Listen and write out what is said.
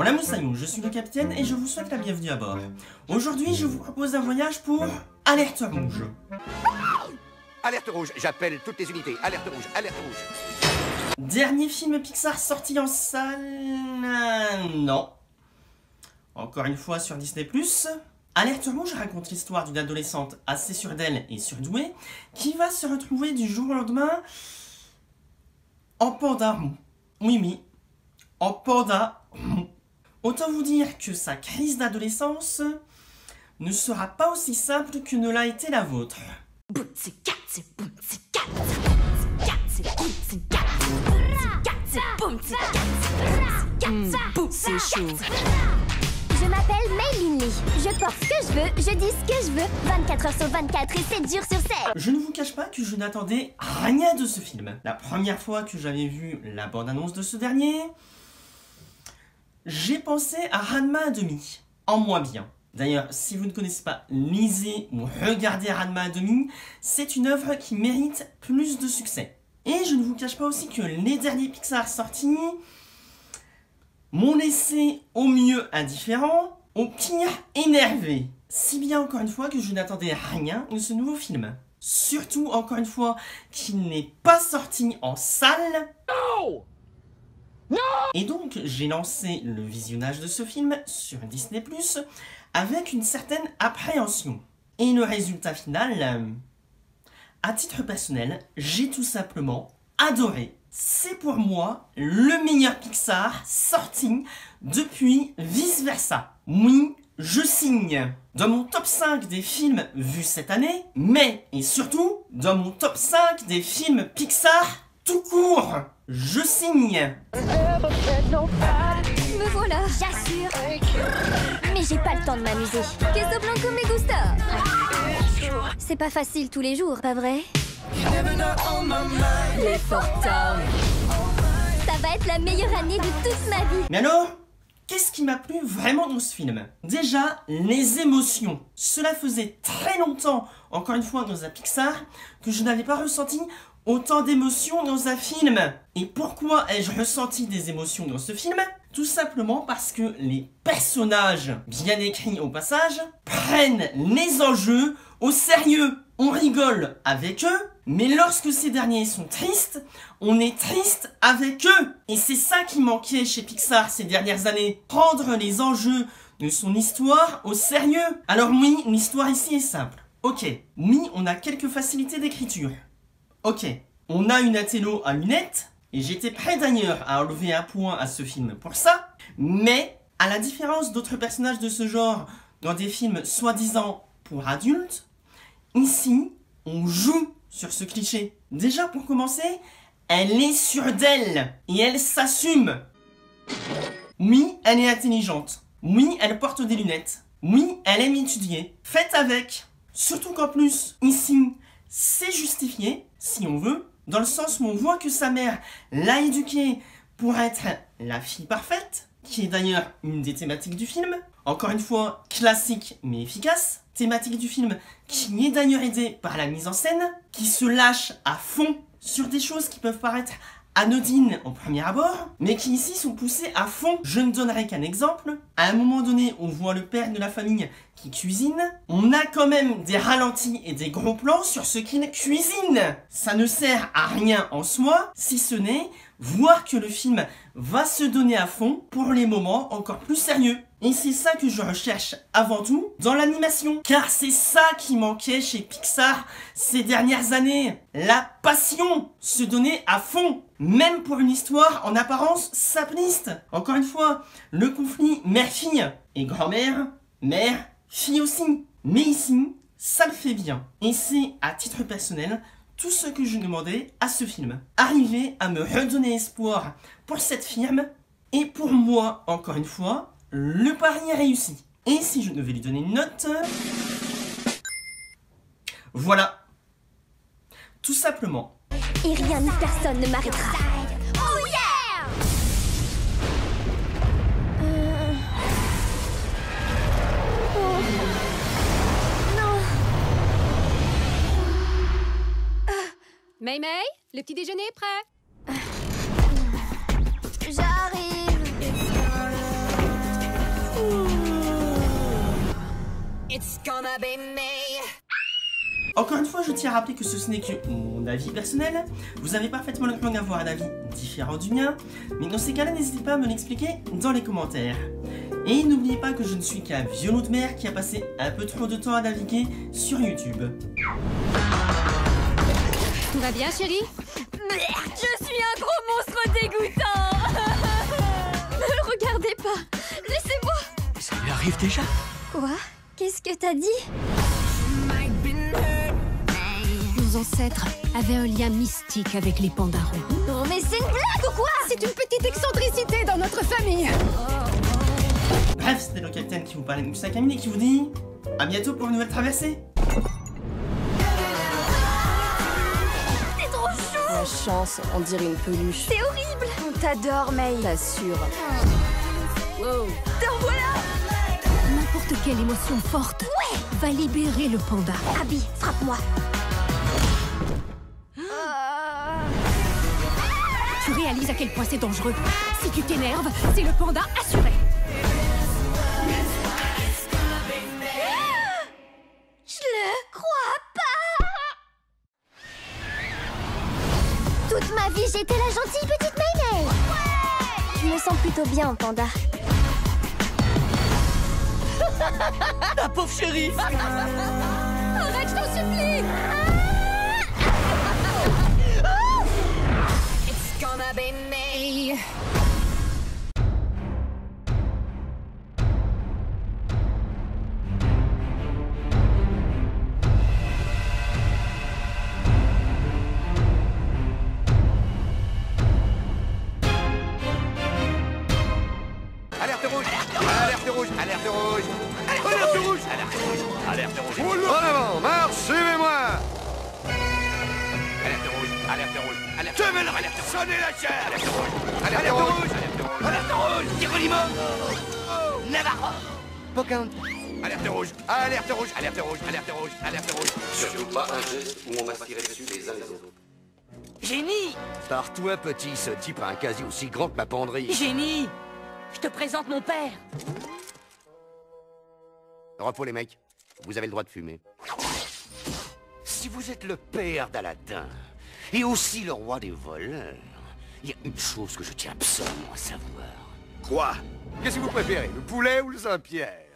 Hola moussaillons, je suis le capitaine et je vous souhaite la bienvenue à bord. Aujourd'hui, je vous propose un voyage pour Alerte Rouge. Alerte rouge, j'appelle toutes les unités. Alerte rouge, alerte rouge. Dernier film Pixar sorti en salle... non. Encore une fois sur Disney+. Alerte Rouge raconte l'histoire d'une adolescente assez sûre d'elle et surdouée qui va se retrouver du jour au lendemain en panda rond. Oui, en panda rond. Autant vous dire que sa crise d'adolescence ne sera pas aussi simple que ne l'a été la vôtre. C'est chaud. Je m'appelle Mei Lin Lee. Je porte ce que je veux, je dis ce que je veux. 24 heures sur 24 et 7 jours sur 7. Je ne vous cache pas que je n'attendais rien de ce film. La première fois que j'avais vu la bande-annonce de ce dernier, j'ai pensé à Ranma à demi, en moins bien. D'ailleurs, si vous ne connaissez pas, lisez ou regardez Ranma à demi, c'est une œuvre qui mérite plus de succès. Et je ne vous cache pas aussi que les derniers Pixar sortis m'ont laissé au mieux indifférent, au pire énervé. Si bien encore une fois que je n'attendais rien de ce nouveau film. Surtout encore une fois qu'il n'est pas sorti en salle. Non! Non! Et donc j'ai lancé le visionnage de ce film sur Disney+, avec une certaine appréhension. Et le résultat final, à titre personnel, j'ai tout simplement adoré. C'est pour moi le meilleur Pixar sorti depuis Vice Versa. Oui, je signe. Dans mon top 5 des films vus cette année, mais et surtout dans mon top 5 des films Pixar tout court. Je signe. Me voilà, j'assure. Mais j'ai pas le temps de m'amuser. Queso blanco me gusta. C'est pas facile tous les jours, pas vrai? Les Fortowns. Ça va être la meilleure année de toute ma vie. Mais alors, qu'est-ce qui m'a plu vraiment dans ce film? Déjà, les émotions. Cela faisait très longtemps, encore une fois dans un Pixar, que je n'avais pas ressenti autant d'émotions dans un film. Et pourquoi ai-je ressenti des émotions dans ce film? Tout simplement parce que les personnages, bien écrits au passage, prennent les enjeux au sérieux. On rigole avec eux, mais lorsque ces derniers sont tristes, on est triste avec eux. Et c'est ça qui manquait chez Pixar ces dernières années. Prendre les enjeux de son histoire au sérieux. Alors oui, l'histoire ici est simple. Ok, oui, on a quelques facilités d'écriture. Ok, on a une Athélo à lunettes, et j'étais prêt d'ailleurs à enlever un point à ce film pour ça, mais à la différence d'autres personnages de ce genre dans des films soi-disant pour adultes, ici, on joue sur ce cliché. Déjà pour commencer, elle est sûre d'elle, et elle s'assume. Oui, elle est intelligente. Oui, elle porte des lunettes. Oui, elle aime étudier. Faites avec. Surtout qu'en plus, ici, c'est justifié, si on veut, dans le sens où on voit que sa mère l'a éduquée pour être la fille parfaite, qui est d'ailleurs une des thématiques du film. Encore une fois, classique mais efficace. Thématique du film qui est d'ailleurs aidée par la mise en scène, qui se lâche à fond sur des choses qui peuvent paraître anodines au premier abord, mais qui ici sont poussées à fond. Je ne donnerai qu'un exemple. À un moment donné, on voit le père de la famille qui cuisine. On a quand même des ralentis et des gros plans sur ce qu'il cuisine. Ça ne sert à rien en soi, si ce n'est voir que le film va se donner à fond pour les moments encore plus sérieux. Et c'est ça que je recherche avant tout dans l'animation. Car c'est ça qui manquait chez Pixar ces dernières années. La passion, se donner à fond. Même pour une histoire en apparence simpliste. Encore une fois, le conflit mère-fille et grand-mère, mère, fille aussi. Mais ici, ça le fait bien. Et c'est, à titre personnel, tout ce que je demandais à ce film. Arriver à me redonner espoir pour cette firme. Et pour moi, encore une fois, le pari est réussi. Et si je devais lui donner une note... voilà. Tout simplement. Et rien ni personne ne m'arrêtera. Oh yeah! Oh. Non. Mei, le petit déjeuner est prêt. J'arrive. Encore une fois, je tiens à rappeler que ce n'est que mon avis personnel. Vous avez parfaitement le droit d'avoir un avis différent du mien, mais dans ces cas-là, n'hésitez pas à me l'expliquer dans les commentaires. Et n'oubliez pas que je ne suis qu'un vieux loup de mer qui a passé un peu trop de temps à naviguer sur YouTube. Tout va bien, chérie? Je suis un gros monstre dégoûtant. Ne le regardez pas. Laissez-moi. Ça lui arrive déjà? Quoi? Qu'est-ce que t'as dit? Nos ancêtres avaient un lien mystique avec les pandas roux. Non mais c'est une blague ou quoi? C'est une petite excentricité dans notre famille. Bref, c'était le capitaine qui vous parlait de Moussa Camille et qui vous dit à bientôt pour une nouvelle traversée. C'est trop chou. La chance, on dirait une peluche. C'est horrible. On t'adore, May. T'assure. Wow. T'en voilà. N'importe quelle émotion forte va libérer le panda. Abby, frappe-moi. Tu réalises à quel point c'est dangereux. Si tu t'énerves, c'est le panda assuré. Je le crois pas. Toute ma vie, j'étais la gentille petite May. Je me sens plutôt bien en panda. La pauvre chérie! Arrête, je t'en supplie. Alerte rouge! Alerte rouge! Alerte rouge! Alerte rouge! Alerte rouge! Alerte rouge! En avant! Marche! Suivez-moi! Alerte rouge! Alerte rouge! Alerte rouge! Alerte rouge! Sonnez la chair! Alerte rouge! Alerte rouge! Alerte rouge! Alerte rouge! Geronimo! Navarro! Pocan! Alerte rouge! Alerte rouge! Alerte rouge! Alerte rouge! Alerte rouge! Surtout pas un geste où on va se tirer dessus les uns les autres. Génie! Par toi, petit, ce type a un casier aussi grand que ma penderie. Génie! Je te présente mon père. Repos les mecs, vous avez le droit de fumer. Si vous êtes le père d'Aladin, et aussi le roi des voleurs, il y a une chose que je tiens absolument à savoir. Quoi? Qu'est-ce que vous préférez, le poulet ou le Saint-Pierre?